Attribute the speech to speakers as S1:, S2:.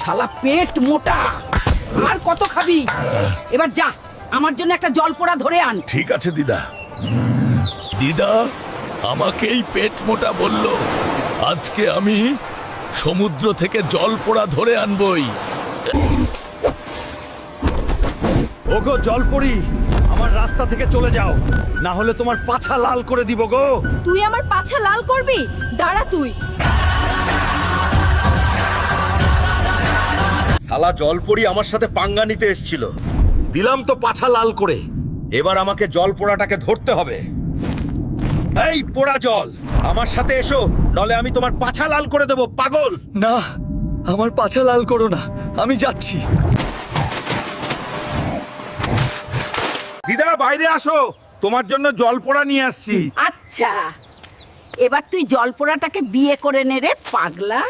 S1: শালা পেট মোটা, আর কত খাবি? এবার যা, আমার জন্য একটা জল পোড়া ধরে আন।
S2: ঠিক আছে দিদা। দিদা আমাকে এই পেট মোটা বলল, আজকে আমি সমুদ্র থেকে জল পোড়া ধরে আনবই।
S3: ওগো জলপরি, আমার রাস্তা থেকে চলে যাও, না হলে তোমার পাছা লাল করে দিব গো।
S4: তুই আমার পাছা লাল করবি? দাঁড়া তুই।
S3: শালা জলপরি আমার সাথে পাঙ্গা নিতে এসেছিল, দিলাম তো পাছা লাল করে। এবার আমাকে জল পোড়াটাকে ধরতে হবে। এই পোড়া জল, আমার সাথে এসো, নলে আমি তোমার পাছা লাল করে দেব পাগল।
S5: না, আমার পাছা লাল করো না, আমি যাচ্ছি।
S3: দিদা বাইরে আসো, তোমার জন্য জল পোড়া নিয়ে আসছি।
S1: আচ্ছা, এবার তুই জল পোড়াটাকে বিয়ে করে নে রে পাগলা।